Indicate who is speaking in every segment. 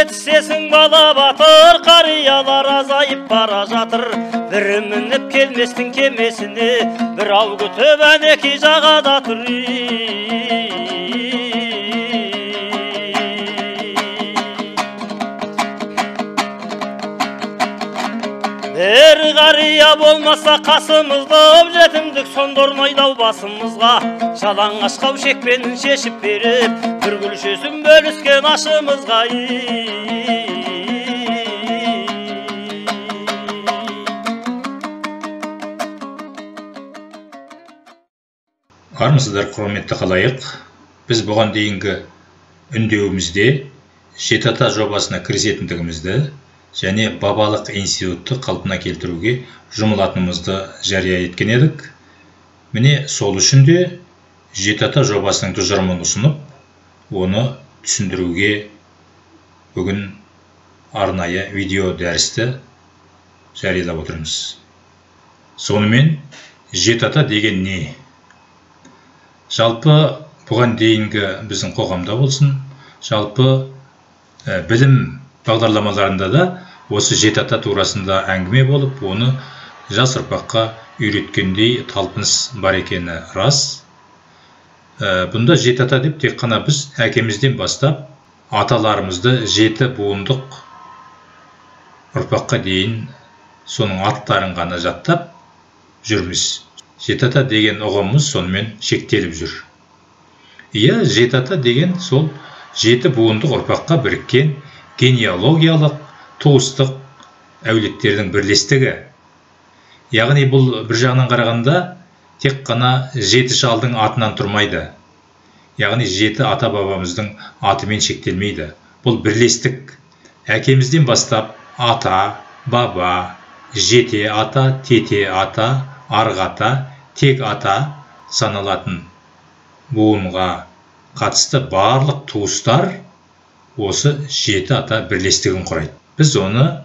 Speaker 1: жетісесің бала батыр, қариялар азайып бара жатыр. Бірі мініп келместің кемесіне, бір ау күтіп әнеки жағада тұр. Бір қария болмаса қасымызда, жетімдік сондырмайдау басымызға. Жалаңаш қаушекпенін шешіп беріп, бір күлшесін бөліскен ашымызға.
Speaker 2: Армысыздар, құрметті халайық. Біз бұған дейінгі үндеуімізде жеті ата жобасына кірісетіндігімізді және бабалық институтты қалпына келтіруге жұмылатынымызды жария еткен едік. Міне сол үшін де жеті ата жобасының тұжырымын ұсынып, оны түсіндіруге бүгін арнайы видео дәрісті жариялап отырмыз. Сонымен жеті ата деген не? Жалпы бұған дейінгі біздің қоғамда болсын, жалпы білім бағдарламаларында да осы жеті ата турасында әңгіме болып, оны жас ұрпаққа үйреткендей талпыныс бар екені рас. Бұнда жеті ата деп тек қана біз әкемізден бастап аталарымызды жеті буындық ұрпаққа дейін соның аттарын ғана жаттап жүрміз. Жеті ата деген ұғымымыз сонымен шектеліп жүр. Иә, жеті ата деген сол жеті буындық ұрпаққа біріккен генеалогиялық, туыстық әулеттердің бірлестігі. Яғни бұл бір жағынан қарағанда тек қана жеті шалдың атынан тұрмайды. Яғни жеті ата бабамыздың атымен шектелмейді. Бұл бірлестік. Әкемізден бастап ата, баба, жете ата, тете ата, арғы ата, тек ата саналатын буынға қатысты барлық туыстар осы жеті ата бірлестігін құрайды. Біз оны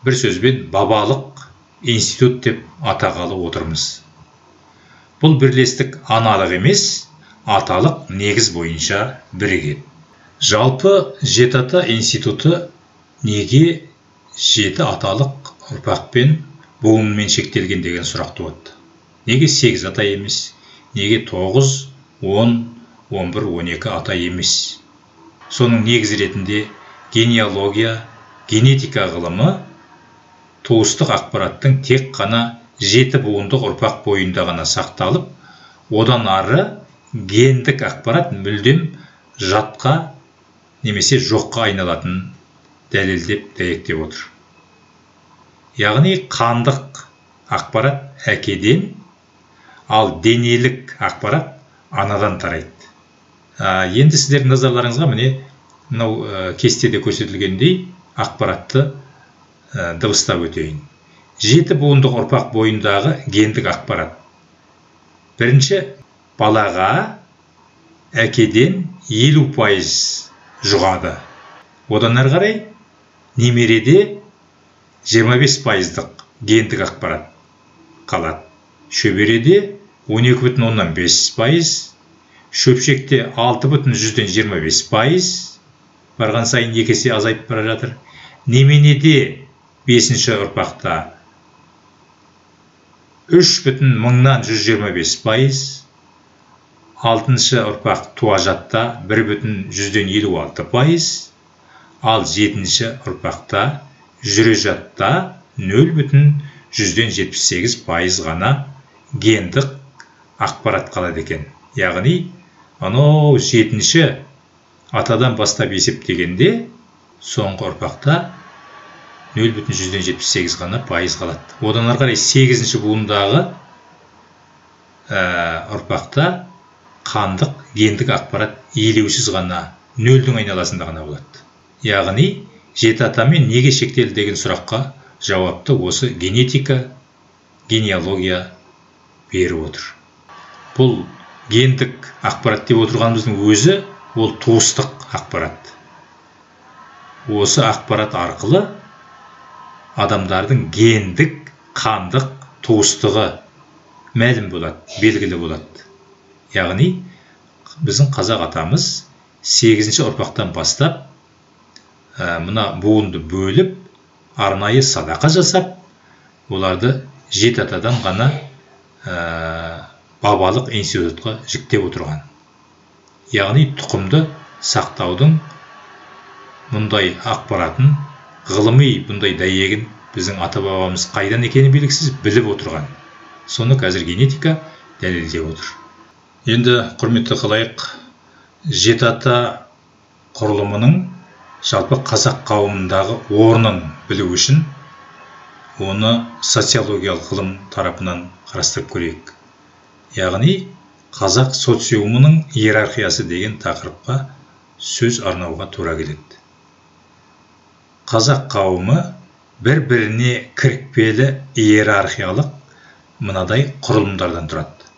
Speaker 2: бір сөзбен бабалық институт деп атағалы отырмыз. Бұл бірлестік аналық емес, аталық негіз бойынша бірігеді. Жалпы жеті ата институты неге жеті аталық ұрпақпен буынмен шектелген деген сұрақ туады. Неге 8 ата емес? Неге 9, 10, 11, 12 ата емес? Соның негіз ретінде генеалогия, генетика ғылымы туыстық ақпараттың тек қана жеті буындық ұрпақ бойында ғана сақталып, одан ары гендік ақпарат мүлдем жатқа немесе жоққа айналатын дәлелдеп дәйектеп отыр. Яғни қандық ақпарат әкеден, ал денелік ақпарат анадан тарайды. Енді сіздердің назарларыңызға міне мынау кестеде көрсетілгендей ақпаратты дыбыстап өтейін. Жеті буындық ұрпақ бойындағы гендік ақпарат. Бірінші, балаға әкеден 50% жұғады. Одан ары қарай немереде 25%-дық гендік ақпарат қалады. Шөбереде 12,5%, шөпшекте 6,25%, барған сайын екі есе азайып бара жатыр. Неменеде 5-ші ұрпақта 3,125%, 6-шы ұрпақ туажатта 1,56%, ал 7-ші ұрпақта жүрежатта 0,178% ғана гендік ақпарат қалады екен. Яғни, анау 7-ші атадан бастап есептегенде соңғы ұрпақта 0,178 ғана пайыз қалады. Одан ары қарай 8-ші буындағы ұрпақта қандық гендік ақпарат елеусіз ғана, нөлдің айналасында ғана болады. Яғни, жеті атамен неге шектелді деген сұраққа жауапты осы генетика, генеалогия беріп отыр. Бұл гендік ақпарат деп отырғанымыздың өзі, ол туыстық ақпарат. Осы ақпарат арқылы адамдардың гендік, қандық туыстығы мәлім болады, белгілі болады. Яғни, біздің қазақ атамыз 8-ші ұрпақтан бастап мына буынды бөліп, арнайы садақа жасап, оларды 7 атадан ғана бабалық институтқа жіктеп отырған. Яғни тұқымды сақтаудың мұндай ақпаратын, ғылыми бұндай дәйегін біздің ата-бабамыз қайдан екені белгісіз біліп отырған. Соны қазір генетика дәлелдеп отыр. Енді құрметті қылайық, 7 ата құрылымының жалпы қазақ қауымындағы орнын білу үшін оны социологиялық ғылым тарапынан қарастырып көрейік. Яғни қазақ социумының иерархиясы деген тақырыпқа сөз арнауға тура келеді. Қазақ қауымы бір-біріне кірікпелі иерархиялық мынадай құрылымдардан тұрады.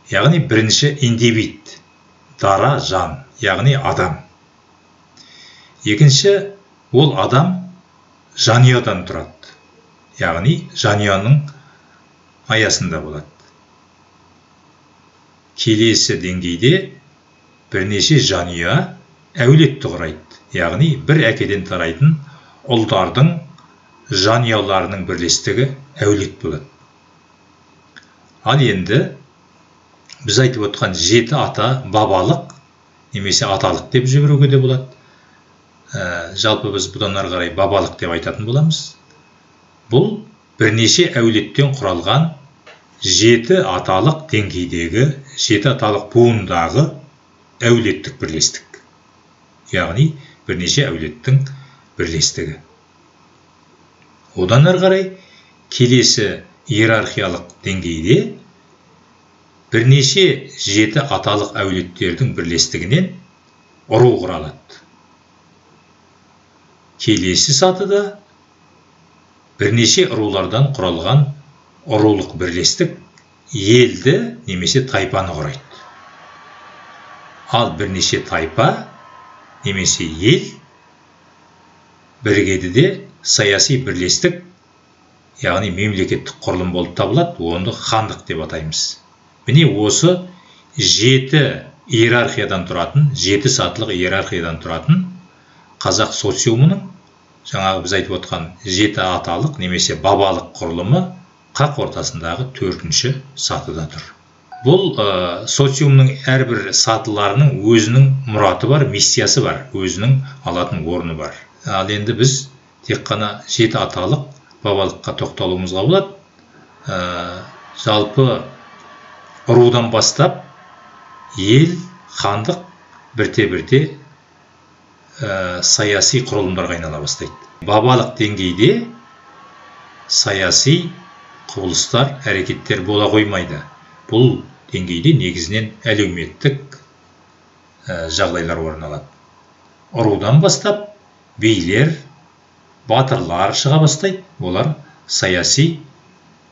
Speaker 2: Яғни бірінші индивид, дара жан, яғни адам. Екінші, ол адам жанұядан тұрады. Яғни жанұяның аясында болады. Келесі деңгейде бірнеше жанұя әулетті құрайды. Яғни бір әкеден тарайтын ұлдардың жанұяларының бірлестігі әулет болады. Ал енді біз айтып отқан 7 ата бабалық немесе аталық деп жіберуге де болады. Жалпы біз бұдан ары қарай бабалық деп айтатын боламыз. Бұл бірнеше әулеттен құралған 7 аталық деңгейдегі, 7 аталық буындағы әулеттік бірлестік. Яғни бірнеше әулеттің бірлестігі. Одан ары қарай келесі иерархиялық деңгейде бірнеше 7 аталық әулеттердің бірлестігінен ұру құралады. Келесі сатыда бірнеше ұрулардан құралған ұрулық бірлестік елді немесе тайпаны құрайды. Ал бірнеше тайпа немесе ел бірігеді де саяси бірлестік, яғни мемлекеттік құрылым болып табылады, оны хандық деп атаймыз. Міне осы 7 иерархиядан тұратын, 7 сатылық иерархиядан тұратын қазақ социумының, жаңағы біз айтып отқан 7 аталық немесе бабалық құрылымы қақ ортасындағы 4-ші сатыда тұр. Бұл социумның әрбір сатыларының өзінің мұраты бар, миссиясы бар, өзінің алатын орны бар. Ал енді біз тек қана 7 аталық бабалыққа тоқталуымызға болады. Жалпы ұрудан бастап ел, хандық бірте-бірте саяси құрылымдарға айнала бастайды. Бабалық деңгейде саяси құбылыстар, әрекеттер бола қоймайды. Бұл деңгейде негізінен әлеуметтік жағдайлар орын алады. Ұрудан бастап билер, батырлар шыға бастайды. Олар саяси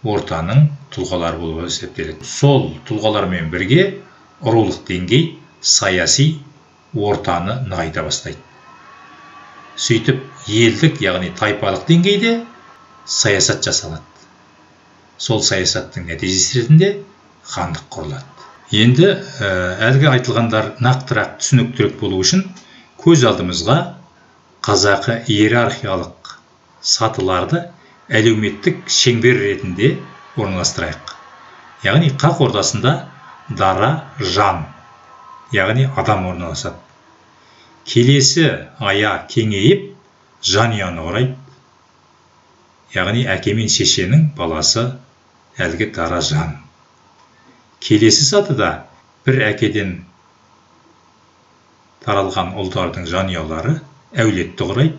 Speaker 2: ортаның тұлғалары болып есептеледі. Сол тұлғалармен бірге ұрулық деңгей саяси ортаны нығайта бастайды. Сөйтіп, елдік, яғни тайпалық деңгейде саясат жасалады. Сол саясаттың нәтижесі ретінде хандық құрылады. Енді әлгі айтылғандар нақтырақ түсініктірек болу үшін көз алдымызға қазақы иерархиялық сатыларды әлеуметтік шеңбер ретінде орналастырайық. Яғни қақ ортасында дара жан, яғни адам орналасады. Келесі ая кеңейіп жанұяны құрайды. Яғни әке мен шешенің баласы әлгі дара жан. Келесі сатыда бір әкеден таралған ұлдардың жанұялары әулетті құрайды.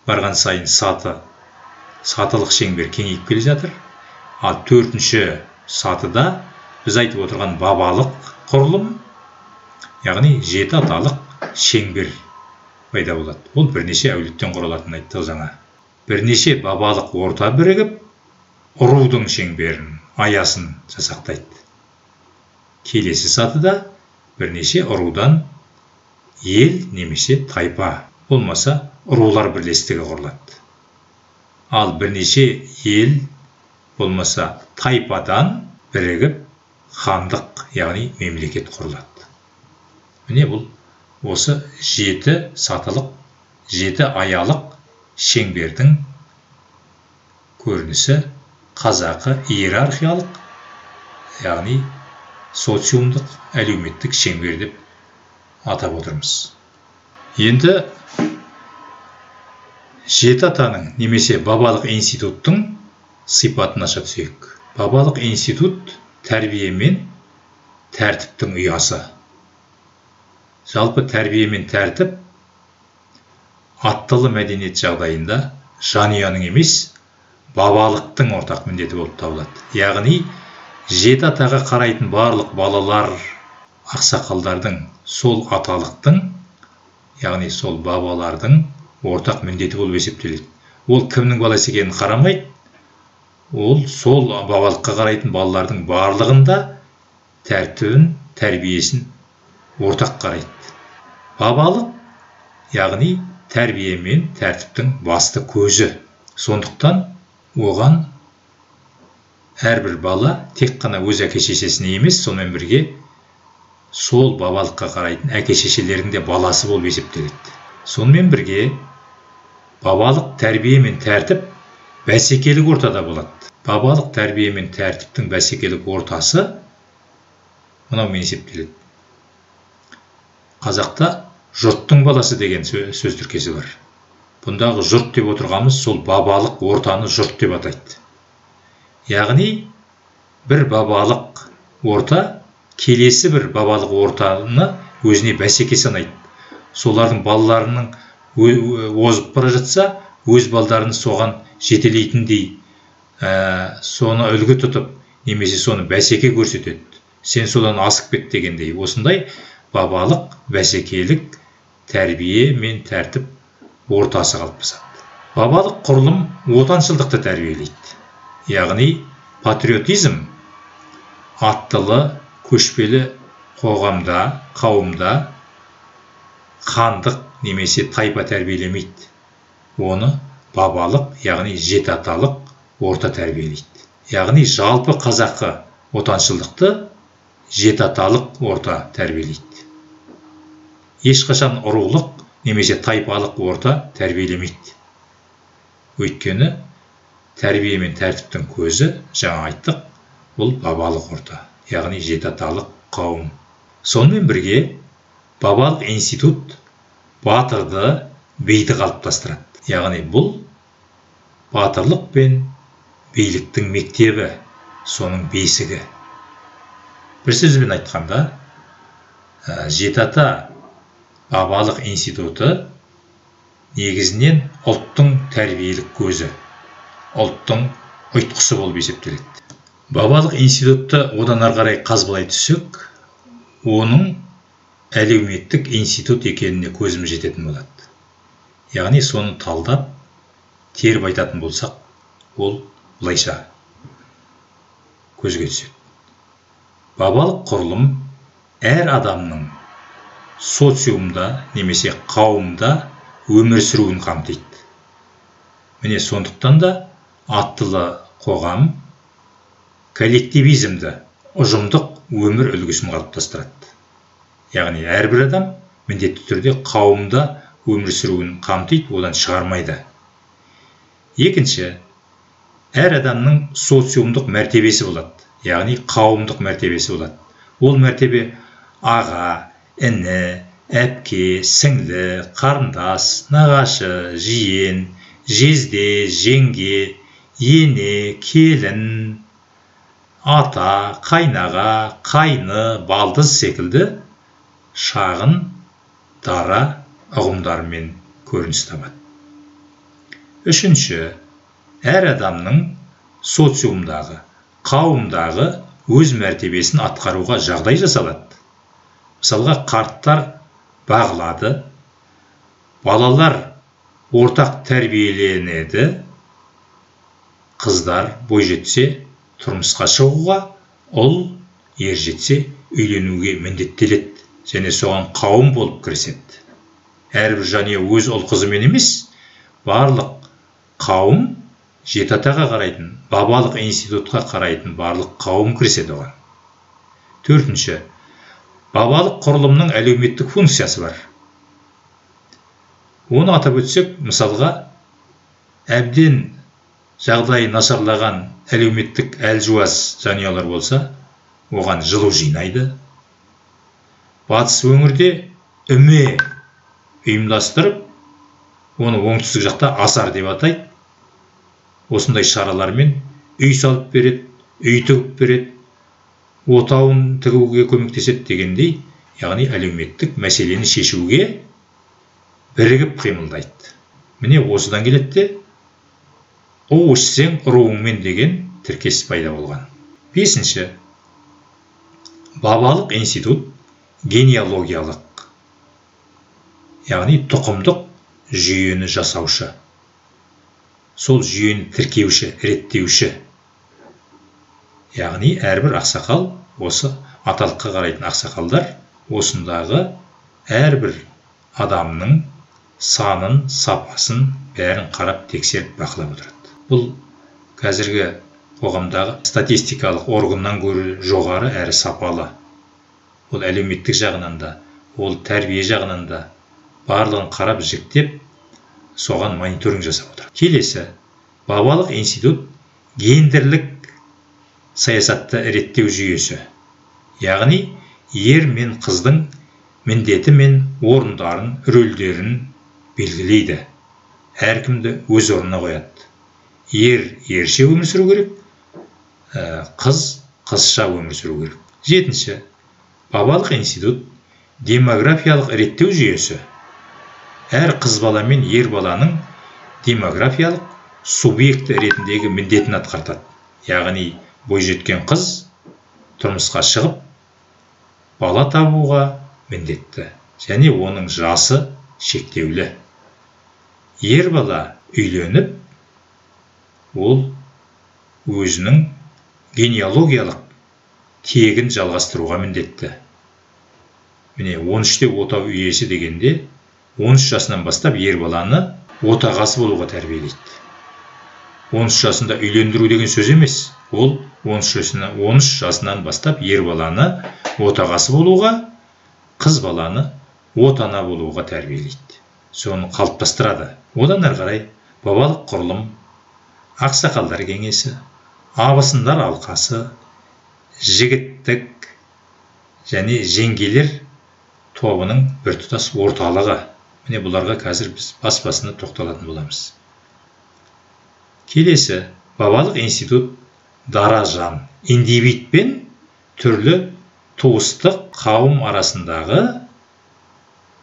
Speaker 2: Барған сайын сатылық шеңбер кеңейіп келе жатыр. Ал 4-ші сатыда біз айтып отырған бабалық құрылым, яғни 7 аталық шеңбер пайда болады. Ол бірнеше әулеттен құралатынын айттық жаңа. Бірнеше бабалық орта бірігіп, ұрудың шеңберін, аясын жасақтайды. Келесі сатыда бірнеше ұрудан ел немесе тайпа, болмаса ұрулар бірлестігі құрылады. Ал бірнеше ел болмаса тайпадан бірігіп хандық, яғни мемлекет құрылады. Міне бұл осы 7 сатылық, жеті аялық шеңбердің көрінісі қазақы иерархиялық, яғни социумдық, әлеуметтік шеңбер деп атап отырмыз. Енді жеті атаның немесе бабалық институттың сипатын аша түсейік. Бабалық институт тәрбие мен тәртіптің ұясы. Жалпы тәрбие мен тәртіп аттылы мәдениет жағдайында жанұяның емес, бабалықтың ортақ міндеті болып табылады. Яғни, жеті атаға қарайтын барлық балалар, ақсақалдардың сол аталықтың, яғни сол бабалардың ортақ міндеті болып есептеледі. Ол кімнің баласы екенін қарамайды, ол сол бабалыққа қарайтын балалардың барлығында тәртібін, тәрбиесін ортақ қарайды. Бабалық, яғни тәрбие мен тәртіптің басты көзі. Сондықтан оған әрбір бала тек қана өз әке-шешесіне емес, сонымен бірге сол бабалыққа қарайтын әке-шешелердің де баласы болып есептеледі. Сонымен бірге бабалық тәрбие мен тәртіп бәсекелік ортада болады. Бабалық тәрбие мен тәртіптің бәсекелік ортасы мынаумен есептеледі. Қазақта жұрттың баласы деген сөз тіркесі бар. Бұндағы жұрт деп отырғанымыз сол бабалық ортаны жұрт деп атайды. Яғни, бір бабалық орта келесі бір бабалық ортаны өзіне бәсеке санайды. Солардың балаларының озып бара жатса, өз балдарын соған жетелейтіндей, соны үлгі тұтып, немесе соны бәсеке көрсетеді. Сен содан асып кет дегендей. Осындай бабалық, бәсекелік, тәрбие мен тәртіп ортасы қалыптасады. Бабалық құрылым отаншылдықты тәрбиелейді. Яғни, патриотизм аттылы, көшпелі қоғамда, қауымда хандық немесе тайпа тәрбиелемейді. Оны бабалық, яғни жеті аталық орта тәрбиелейді. Яғни, жалпы қазақы отаншылдықты жеті аталық орта тәрбиелейді. Ешқашан ұрулық немесе тайпалық орта тәрбиелемейді. Өйткені тәрбие мен тәртіптің көзі, жаңа айттық, бұл бабалық орта, яғни жеті аталық қауым. Сонымен бірге бабалық институт батырды, биді қалыптастырады. Яғни бұл батырлық пен биліктің мектебі, соның бесігі. Бір сөзбен айтқанда, жеті ата бабалық институты негізінен ұлттың тәрбиелік көзі, ұлттың ұйтқысы болып есептеледі. Бабалық институтты одан ары қарай қазбалай түссек, оның әлеуметтік институт екеніне көзіміз жететін болады. Яғни соны талдап, теріп айтатын болсақ, ол былайша көзге түседі. Бабалық құрылым әр адамның социумда немесе қауымда өмір сүруін қамтиды. Міне сондықтан да аттылы қоғам коллективизмді, ұжымдық өмір үлгісін қалыптастырады. Яғни әрбір адам міндетті түрде қауымда өмір сүруін қамтиды, одан шығармайды. Екінші, әр адамның социумдық мәртебесі болады, яғни қауымдық мәртебесі болады. Ол мәртебе аға, іні, әпке, сіңлі, қарындас, нағашы, жиен, жезде, жеңге, ене, келін, ата, қайнаға, қайны, балдыз секілді шағын, дара ұғымдармен көрініс табады. Үшінші, әр адамның социумдағы, қауымдағы өз мәртебесін атқаруға жағдай жасалады. Мысалға, қарттар бағылады, балалар ортақ тәрбиеленеді, қыздар бой жетсе тұрмысқа шығуға, ұл ер жетсе үйленуге міндеттеледі, және соған қауым болып кіріседі. Әрбір жанұя өз ұл қызымен емес, барлық қауым жеті атаға қарайтын, бабалық институтқа қарайтын барлық қауым кіріседі оған. Төртінші, бабалық құрылымның әлеуметтік функциясы бар. Оны атап өтсек, мысалға, әбден жағдайы нашарлаған әлеуметтік әлжуаз жанұялар болса, оған жылу жинайды. Батыс өңірде үме ұйымдастырып, оны оңтүстік жақта асар деп атайды. Осындай шаралармен үй салып береді, үй тігіп береді, отауын тігуге көмектеседі дегендей, яғни әлеуметтік мәселені шешуге бірігіп қимылдайды. Міне осыдан келеді де, «У ішсең руыңмен» деген тіркес пайда болған. 5. Бабалық институт генеалогиялық, яғни тұқымдық жүйені жасаушы, сол жүйені тіркеуші, реттеуші. Яғни әрбір ақсақал, осы аталыққа қарайтын ақсақалдар, осындағы әрбір адамның санын, сапасын бәрін қарап тексеріп бақылап отырады. Бұл қазіргі қоғамдағы статистикалық органнан гөрі жоғары әрі сапалы. Ол әлеуметтік жағынан да, ол тәрбие жағынан да барлығын қарап жіктеп, соған мониторинг жасап отыр. Келесі, бабалық институт гендерлік саясатты реттеу жүйесі. Яғни, ер мен қыздың міндеті мен орындарын, рөлдерін белгілейді. Әркімді өз орнына қояды. Ер ерше өмір сүру керек, қыз қызша өмір сүру керек. 7. Бабалық институт демографиялық реттеу жүйесі. Әр қыз бала мен ер баланың демографиялық субъекті ретіндегі міндетін атқартады. Яғни, бойжеткен қыз тұрмысқа шығып, бала табуға міндетті, және оның жасы шектеулі. Ер бала үйленіп, ол өзінің генеалогиялық тегін жалғастыруға міндетті. Міне, 13-те отау иесі дегенде, 13 жасынан бастап ер баланы отағасы болуға тәрбиелейді. 13 жасында үйлендіру деген сөз емес. Ол 13 жасынан бастап ер баланы отағасы болуға, қыз баланы отана болуға тәрбиелейді. Соны қалыптастырады. Одан әрі қарай бабалық құрылым, ақсақалдар кеңесі, абысындар алқасы, жігіттік және жеңгелер тобының біртұтас орталығы. Міне бұларға қазір біз бас-басына тоқталатын боламыз. Келесі, бабалық институт дара жан, индивид пен түрлі туыстық қауым арасындағы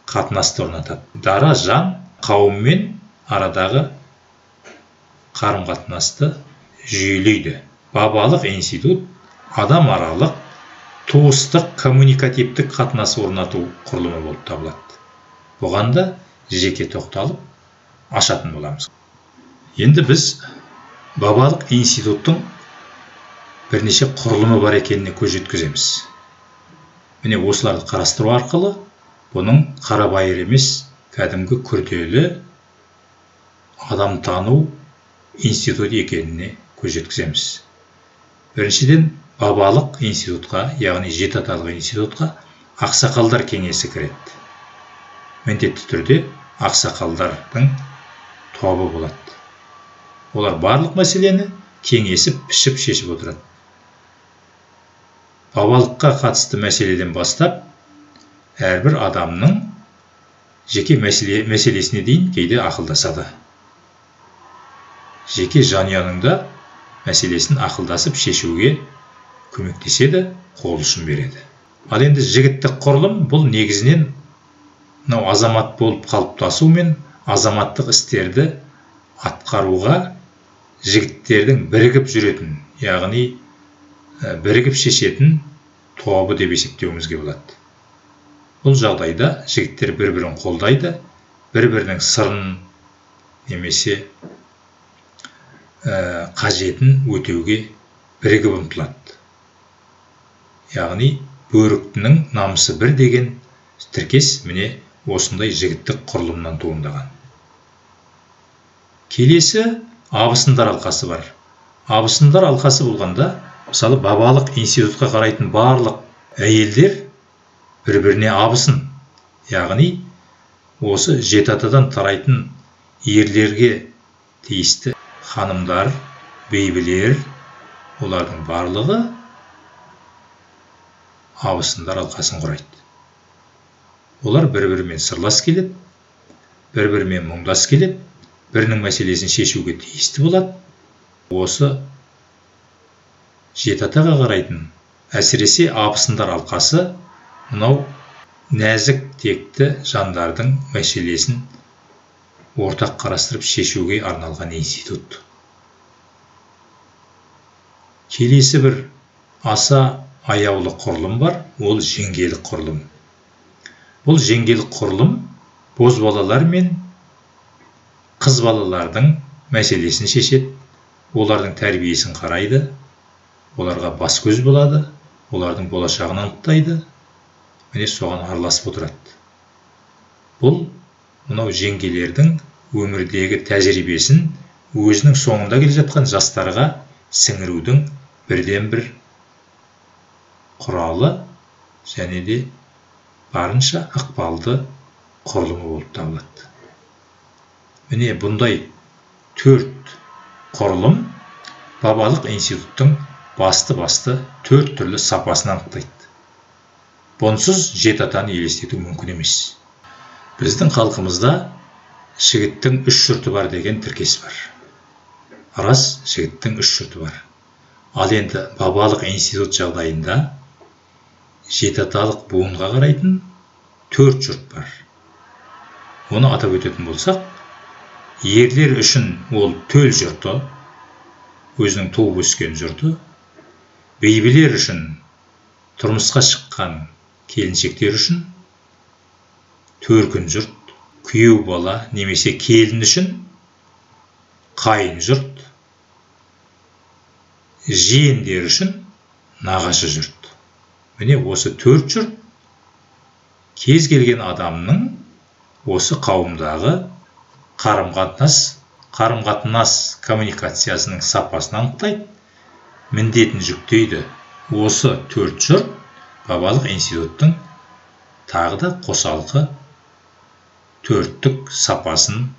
Speaker 2: қатынасты орнатады. Дара жан қауыммен арадағы қарым-қатынасты жүйелейді. Бабалық институт адам аралық туыстық коммуникативтік қатынас орнату құрылымы болып табылады. Бұған да жеке тоқталып ашатын боламыз. Енді біз бабалық институттың бірнеше құрылымы бар екеніне көз жеткіземіз. Міне осыларды қарастыру арқылы бұның қарабайыр емес, кәдімгі күрделі адам тану институт екеніне көз жеткіземіз. Біріншіден, бабалық институтқа, яғни жетаталық институтқа ақсақалдар кеңесі кіреді. Міндетті түрде ақсақалдардың тобы болады. Олар барлық мәселені кеңесіп, пішіп, шешіп отырады. Бабалыққа қатысты мәселеден бастап, әрбір адамның жеке мәселесіне дейін кейде ақылдасады. Жеке жанұяның да мәселесін ақылдасып шешуге көмектеседі, қол ұшын береді. Ал енді жігіттік құрылым бұл негізінен азамат болып қалыптасу мен азаматтық істерді атқаруға жігіттердің бірігіп жүретін, яғни бірігіп шешетін тобы деп есептеуімізге болады. Бұл жағдайда жігіттер бір-бірін қолдайды, бір-бірінің сырын немесе қажетін өтеуге бірігіп ұмтылады. Яғни бөріктінің намысы бір деген тіркес міне осындай жігіттік құрылымнан туындаған. Келесі абысындар алқасы бар. Абысындар алқасы болғанда, мысалы бабалық институтқа қарайтын барлық әйелдер бір-біріне абысын, яғни осы жеті атадан тарайтын ерлерге тиісті ханымдар, бейбілер, олардың барлығы абысындар алқасын құрайды. Олар бір-бірімен сырлас келеді, бір-бірімен мұңдас келеді, бірінің мәселесін шешуге тиісті болады. Осы жеті атаға қарайтын, әсіресе абысындар алқасы мынау нәзік текті жандардың мәселесін ортақ қарастырып шешуге арналған институт. Келесі бір аса аяулы құрылым бар, ол жеңгелік құрылым. Бұл жеңгелік құрылым бозбалалар мен қыз балалардың мәселесін шешеді, олардың тәрбиесін қарайды, оларға бас көз болады, олардың болашағын анықтайды, міне соған араласып отырады. Бұл мынау жеңгелердің өмірдегі тәжірибесін өзінің соңында келе жатқан жастарға сіңірудің бірден бір құралы және де барынша ықпалды құрылымы болып табылады. Міне бұндай 4 құрылым бабалық институттың басты 4 түрлі сапасын анықтайды. Бұнсыз жеті атаны елестету мүмкін емес. Біздің халқымызда жігіттің 3 жұрты бар деген тіркес бар. Рас, жігіттің 3 жұрты бар. Ал енді бабалық институт жағдайында жеті аталық буынға қарайтын 4 жұрт бар. Оны атап өтетін болсақ, ерлер үшін ол төл жұрты, өзінің туып өскен жұрты, бейбілер үшін тұрмысқа шыққан келіншектер үшін төркін жұрт, күйеу бала немесе келін үшін қайын жұрт, жиендер үшін нағашы жұрт. Міне осы 4 жұрт кез келген адамның осы қауымдағы қарым-қатынас коммуникациясының сапасын анықтайды, міндетін жүктейді. Осы 4 жұрт бабалық институттың тағы да қосалқы 4-түк сапасын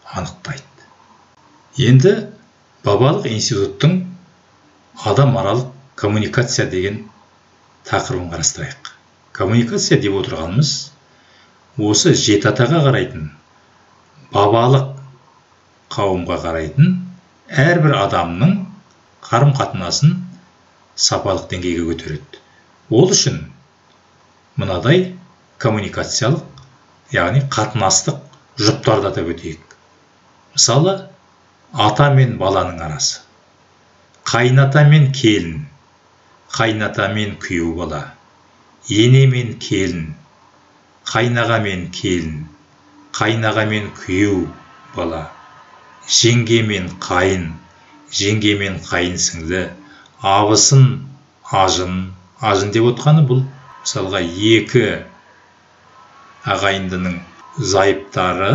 Speaker 2: анықтайды. Енді бабалық институттың адамаралық коммуникация деген тақырыбын қарастырайық. Коммуникация деп отырғанымыз осы жеті атаға қарайтын, бабалық қауымға қарайтын әрбір адамның қарым-қатынасын сапалық деңгейге көтереді. Ол үшін мынадай коммуникациялық, яғни қатынастық жұптарды атап өтейік. Мысалы, ата мен баланың арасы, қайната мен келін, қайната мен күйеу бала, ене мен келін, қайнаға мен келін, қайнаға мен күйеу бала, жеңге мен қайын, жеңге мен қайын сіңлі, абысын, ажын деп отқаны бұл мысалға 2 ағайындының зайыптары,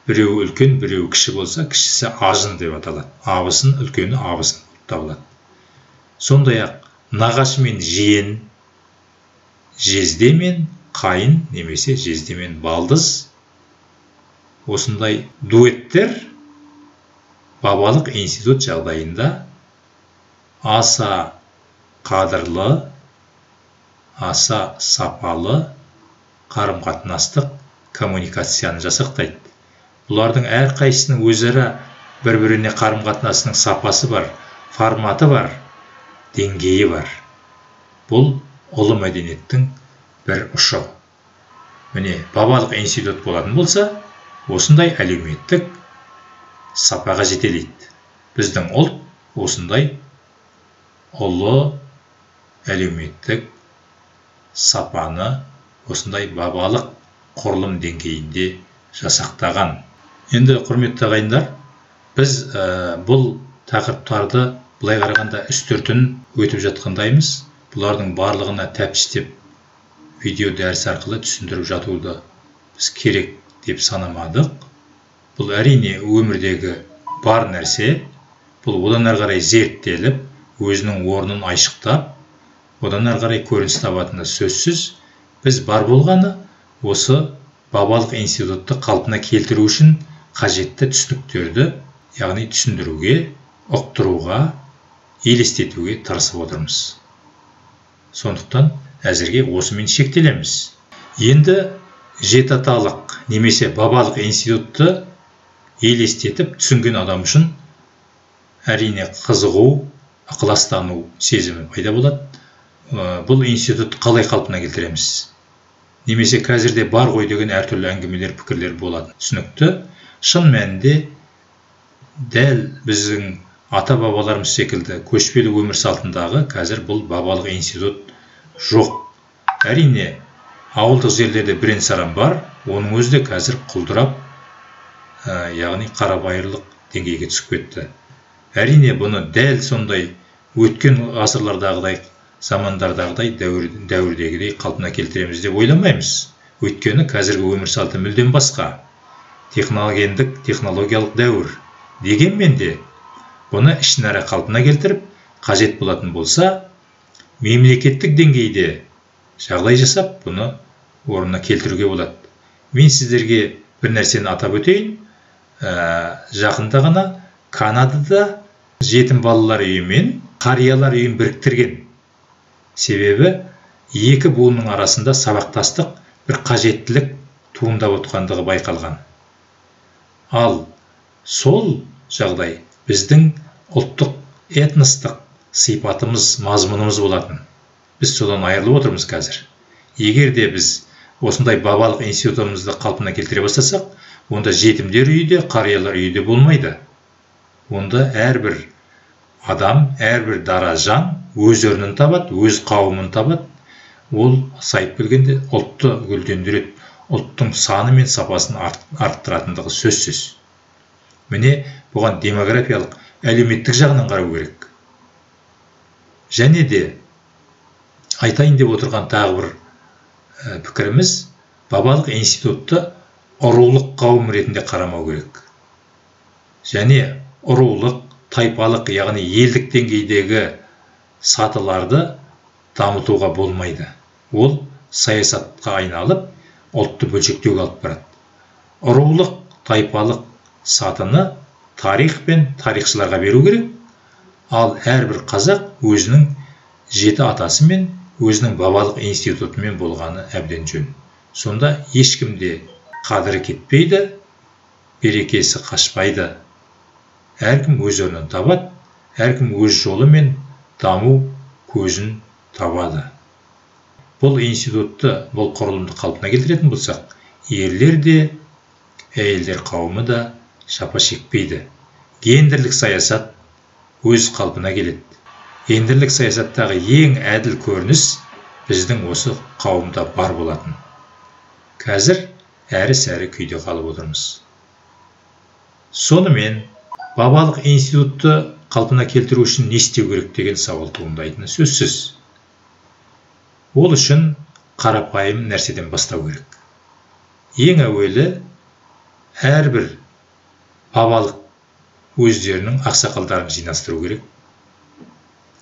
Speaker 2: біреу үлкен, біреу кіші болса, кішісі ажын деп аталады. Абысын, үлкені абысын болып табылады. Сондай-ақ нағашы мен жиен, жезде мен қайын немесе жезде мен балдыз. Осындай дуэттер бабалық институт жағдайында аса қадірлі, аса сапалы қарым-қатынастық коммуникацияны жасақтайды. Бұлардың әрқайсының өзара бір-біріне қарым-қатынасының сапасы бар, форматы бар, деңгейі бар. Бұл ұлы мәдениеттің бір ұшы. Міне, бабалық институт болатын болса, осындай әлеуметтік сапаға жетелейді. Біздің ұлт осындай ұлы әлеуметтік сапаны осындай бабалық құрылым деңгейінде жасақтаған. Енді құрметті ағайындар, біз бұл тақырыптарды былай қарағанда үстіртін өтіп жатқандаймыз. Бұлардың барлығына тәптіштеп видео дәріс арқылы түсіндіріп жатуды біз керек деп санамадық. Бұл әрине өмірдегі бар нәрсе, бұл одан әрі қарай зерттеліп, өзінің орнын айшықтап, одан әрі қарай көрініс табатыны сөзсіз. Біз бар болғаны осы бабалық институтты қалпына келтіру үшін қажетті түсініктерді, яғни түсіндіруге, ұқтыруға, елестетуге тырысып отырмыз. Сондықтан әзірге осымен шектелеміз. Енді жетаталық немесе бабалық институтты елестетіп түсінген адам үшін әрине қызығу, ықыластану сезімі пайда болады. Бұл институт қалай қалпына келтіреміз? Немесе қазірде бар ғой деген әртүрлі әңгімелер, пікірлер болады. Түсінікті, шын мәнінде дәл біздің ата-бабаларымыз секілді көшпелі өмір салтындағы қазір бұл бабалық институт жоқ. Әрине, ауылдық жерлерде бірен-саран бар, оның өзі де қазір құлдырап, яғни қарабайырлық деңгейге түсіп кетті. Әрине, бұны дәл сондай өткен ғасырлардағыдай, замандардағыдай, дәуірдегідей қалпына келтіреміз деп ойламаймыз. Өйткені қазіргі өмір салты мүлдем басқа. Технологиялық, технологиялық дәуір. Дегенмен де, бұны ішінара қалпына келтіріп, қажет болатын болса, мемлекеттік деңгейде жағдай жасап, бұны орнына келтіруге болады. Мен сіздерге бір нәрсені атап өтейін. Жақында ғана Канадада жетім балалар үйі мен қариялар үйін біріктірген. Себебі екі буынның арасында сабақтастық, бір қажеттілік туындап отқандығы байқалған. Ал сол жағдай біздің ұлттық этностық сипатымыз, мазмұнымыз болатын. Біз содан айырылып отырмыз қазір. Егер де біз осындай бабалық институтымызды қалпына келтіре бастасақ, онда жетімдер үйі де, қариялар үйі де болмайды. Онда әрбір адам, әрбір дара жан өз орнын табады, өз қауымын табады. Ол сайып келгенде ұлтты гүлдендіреді, ұлттың саны мен сапасын арттыратындығы сөзсіз. Міне бұған демографиялық, әлеуметтік жағынан қарау керек. Және де айтайын деп отырған тағы бір пікіріміз, бабалық институтты ұрулық қауым ретінде қарамау керек. Және ұрулық, тайпалық, яғни елдік деңгейдегі сатыларды дамытуға болмайды. Ол саясатқа айналып, ұлтты бөлшектеуге алып барады. Ұрулық, тайпалық сатыны тарих пен тарихшыларға беру керек, ал әрбір қазақ өзінің жеті атасымен, өзінің бабалық институтымен болғаны әбден жөн. Сонда ешкімде қадірі кетпейді, берекесі қашпайды. Әркім өз орнын табады, әркім өз жолы мен даму көзін табады. Бұл институтты, бұл құрылымды қалпына келтіретін болсақ, ерлер де, әйелдер қауымы да шапа шекпейді. Гендерлік саясат өз қалпына келеді. Гендерлік саясаттағы ең әділ көрініс біздің осы қауымда бар болатын. Қазір әрі-сәрі күйде қалып отырмыз. Сонымен, бабалық институтты қалпына келтіру үшін не істеу керек деген сауал туындайтыны сөзсіз. Ол үшін қарапайым нәрседен бастау керек. Ең әуелі әрбір бабалық өздерінің ақсақалдарын жинастыру керек.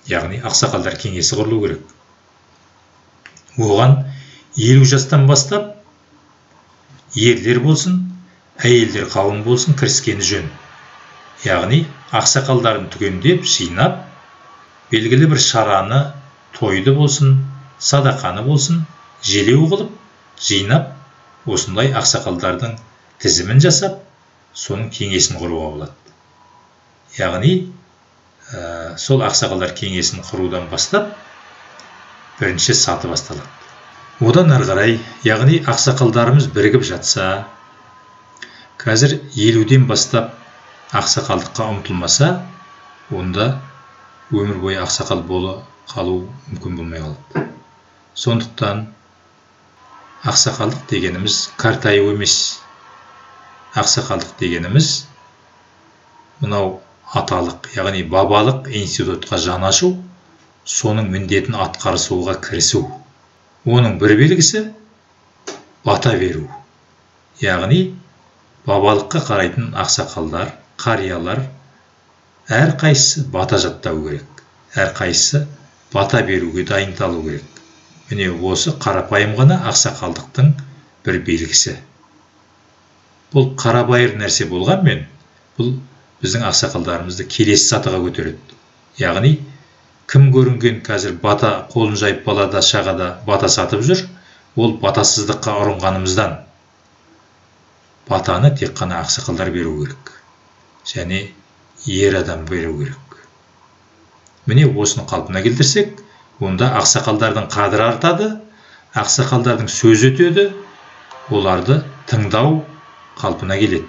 Speaker 2: Яғни ақсақалдар кеңесі құрылу керек. Оған 50 жастан бастап ерлер болсын, әйелдер қауым болсын кіріскені жөн. Яғни ақсақалдарын түгендеп, жинап, белгілі бір шараны, тойды болсын, садақаны болсын, желеу қылып, жинап, осындай ақсақалдардың тізімін жасап, соның кеңесін құруға болады. Яғни, сол ақсақалдар кеңесін құрудан бастап, бірінші саты басталады. Одан ары қарай, яғни ақсақалдарымыз бірігіп жатса, қазір 50-ден бастап ақсақалдыққа ұмтылмаса, онда өмір бойы ақсақал болу қалу мүмкін болмай қалады. Сондықтан ақсақалдық дегеніміз қартаю емес. Ақсақалдық дегеніміз мынау аталық, яғни бабалық институтқа жан ашу, соның міндетін атқарысуға кірісу. Оның бір белгісі бата беру. Яғни бабалыққа қарайтын ақсақалдар, қариялар әрқайсысы бата жаттау керек. Әрқайсысы бата беруге дайындалу керек. Міне осы қарапайым ғана ақсақалдықтың бір белгісі. бұл қарабайыр нәрсе болғанмен, бұл біздің ақсақалдарымызды келесі сатыға көтереді. Яғни, кім көрінген қазір бата қолын жайып балада шағада бата сатып жүр, ол батасыздыққа ұрынғанымыздан. Батаны тек қана ақсақалдар беру керек. Және ер адам беру керек. Міне осыны қалпына келтірсек, онда ақсақалдардың қадірі артады, ақсақалдардың сөз өтеді, оларды тыңдау қалпына келеді.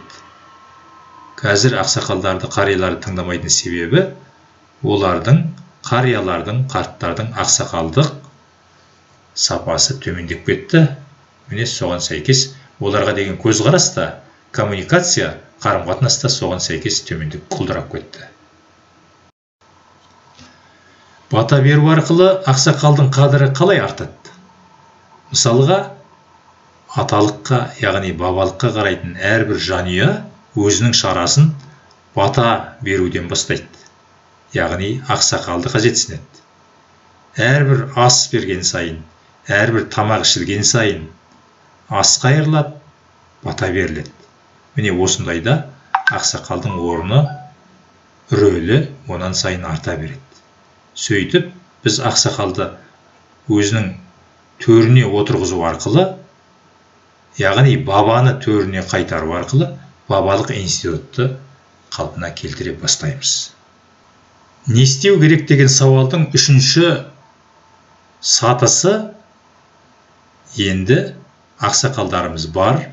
Speaker 2: Қазір ақсақалдарды, қарияларды тыңдамайтын себебі, олардың, қариялардың, қарттардың ақсақалдық сапасы төмендеп кетті. Міне соған сәйкес, оларға деген көзқараста, коммуникация, қарым-қатынаста соған сәйкес төмендеп құлдырап кетті. Бата беру арқылы ақсақалдың қадірі қалай артады? Мысалға, аталыққа, яғни бабалыққа қарайтын әрбір жанұя өзінің шарасын бата беруден бастайды. Яғни ақсақалды қажетсінеді. Әрбір ас берген сайын, әрбір тамақ ішілген сайын ас қайырылады, бата беріледі. Міне осындайда ақсақалдың орны, рөлі онан сайын арта береді. Сөйтіп, біз ақсақалды өзінің төріне отырғызу арқылы, яғни бабаны төріне қайтару арқылы, бабалық институтты қалпына келтіре бастаймыз. Не істеу керек деген сауалдың үшінші сатысы, енді ақсақалдарымыз бар,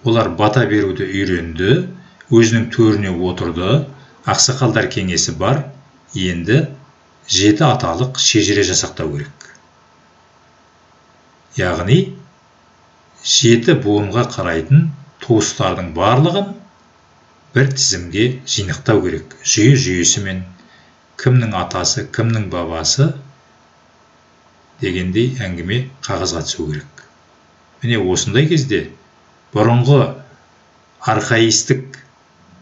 Speaker 2: олар бата беруді үйренді, өзінің төріне отырды, ақсақалдар кеңесі бар, енді 7 аталық шежіре жасақтау керек. Яғни, 7 буынға қарайтын туыстардың барлығын бір тізімге жинақтау керек. Жүйесімен, кімнің атасы, кімнің бабасы дегендей әңгіме қағазға түсу керек. Міне осындай кезде бұрынғы архаистік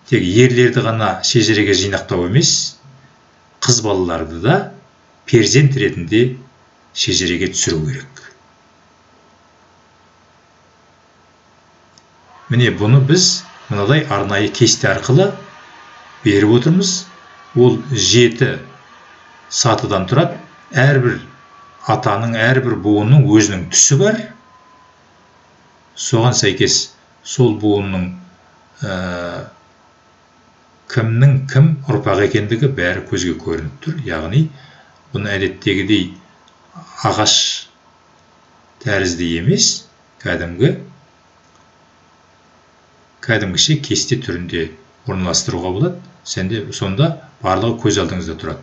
Speaker 2: тек ерлерді ғана шежіреге жинақтау емес, қыз балаларды да перзент ретінде шежіреге түсіру керек. Міне бұны біз мынадай арнайы кесте арқылы беріп отырмыз. Ол 7 сатыдан тұрады. Әрбір атаның, әрбір буынның өзінің түсі бар. Соған сәйкес сол буынның кімнің кім ұрпақ екендігі бәрі көзге көрініп тұр. Яғни, бұны әдеттегідей ағаш тәрізді емес, кәдімгіше кесте түрінде орналастыруға болады. Сонда барлығы көз алдыңызда тұрады.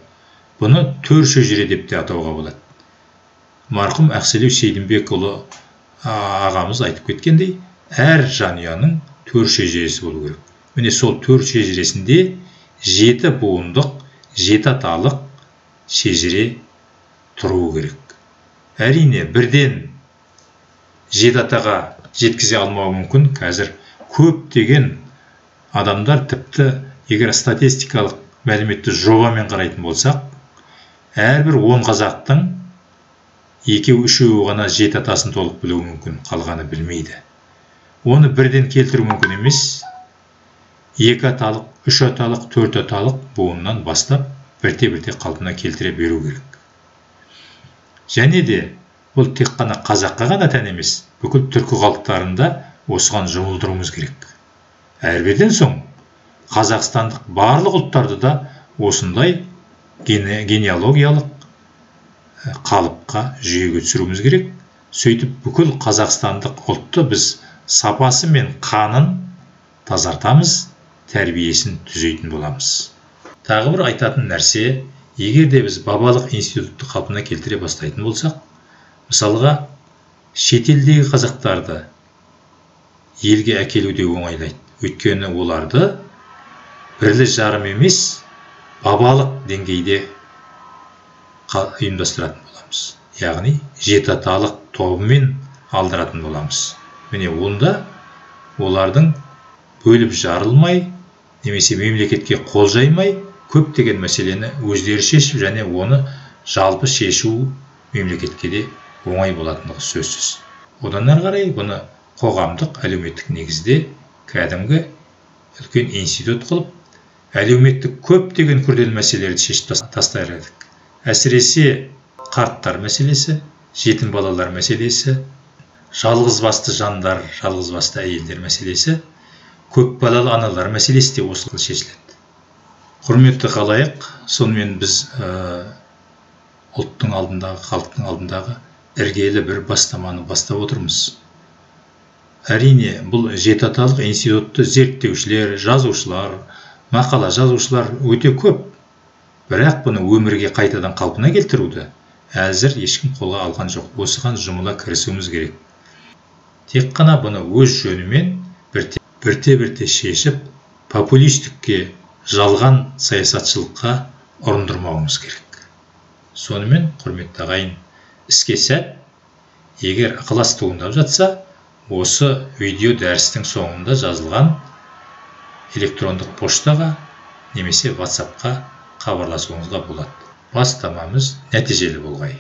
Speaker 2: Бұны төр шежіре деп те атауға болады. Марқұм Ақселеу Сейдімбекұлы ағамыз айтып кеткендей, әр жанұяның төр шежіресі болу керек. Міне сол төр шежіресінде 7 буындық, 7 аталық шежіре тұруы керек. Әрине, бірден 7 атаға жеткізе алмауы мүмкін. Қазір көптеген адамдар, тіпті егер статистикалық мәліметті жобамен қарайтын болсақ, әрбір 10 қазақтың 2-3 ғана 7 атасын толық білуі мүмкін, қалғаны білмейді. Оны бірден келтіру мүмкін емес. 2 аталық, 3 аталық, 4 аталық буыннан бастап бірте-бірте қалпына келтіре беру керек. Және де бұл тек қана қазаққа ғана тән емес, бүкіл түркі халықтарында осыған жұмылдыруымыз керек. Әрберден соң қазақстандық барлық ұлттарды да осындай генеалогиялық қалыпқа жүйеге түсіруіміз керек. Сөйтіп бүкіл қазақстандық ұлтты біз сапасы мен қанын тазартамыз, тәрбиесін түзейтін боламыз. Тағы бір айтатын нәрсе, егер де біз бабалық институтты қалпына келтіре бастайтын болсақ, мысалға, шетелдегі қазақтарды елге әкелуде оңайлайды. Өйткені оларды бірлі жарым емес, бабалық деңгейде ұйымдастыратын боламыз. Яғни, 7 аталық тобымен алдыратын боламыз. Міне онда олардың бөліп жарылмай, немесе мемлекетке қол жаймай, көптеген мәселені өздері шешіп, және оны жалпы шешу мемлекетке де оңай болатындығы сөзсіз. Одан әрі қарай бұны қоғамдық, әлеуметтік негізде кәдімгі үлкен институт қылып, әлеуметтік көптеген күрделі мәселелерді шешіп тастар едік. Әсіресе қарттар мәселесі, жетім балалар мәселесі, жалғызбасты жандар, жалғызбасты әйелдер мәселесі, көпбалалы аналар мәселесі де осылай шешіледі. Құрметті халайық, сонымен біз ұлттың алдындағы, халықтың алдындағы іргелі бір бастаманы бастап отырмыз. Әрине, бұл жетаталық институтты зерттеушілер, жазушылар, мақала жазушылар өте көп. Бірақ бұны өмірге қайтадан қалпына келтіруді әзір ешкім қолға алған жоқ. Осыған жұмыла кірісуіміз керек. Тек қана бұны өз жөнімен бірте-бірте шешіп, популистікке, жалған саясатшылыққа ұрындырмауымыз керек. Сонымен, құрметті ағайын, іске сәт, егер ықылас туындап жатса, осы видео дәрістің соңында жазылған электрондық поштаға немесе WhatsApp-қа хабарласуыңызға болады. Бастамамыз нәтижелі болғай.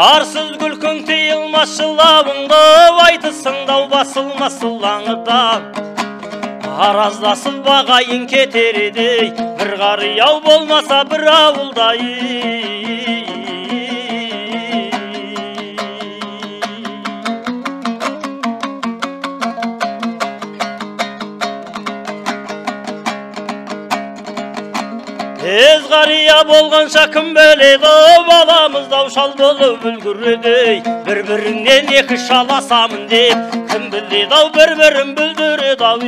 Speaker 1: Арсыз күлкің тиылмас жылауыңды, айтысыңдау басылмас сылаңыда. Араздасып бағайын кетер едей, бір қарияу болмаса бір ауылдай. Тез қария болғанша кім біледі, баламыздау шал болып үлгіреді. Бір-біріңнен екі шаласамын деп, кім біледі-ау бір-бірін бүлдіреді-ау.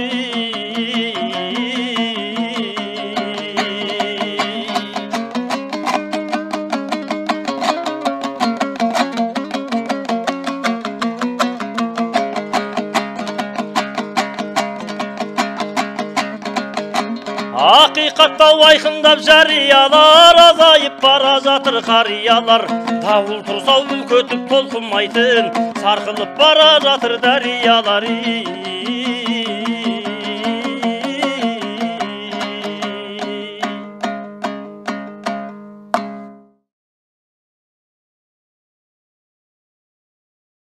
Speaker 1: Ақиқаттау айқындап жариялар, азайып бара жатыр қариялар. Дауыл тұрсау бүлкөтіп толқымайтын, сарқылып бара жатыр дариялар.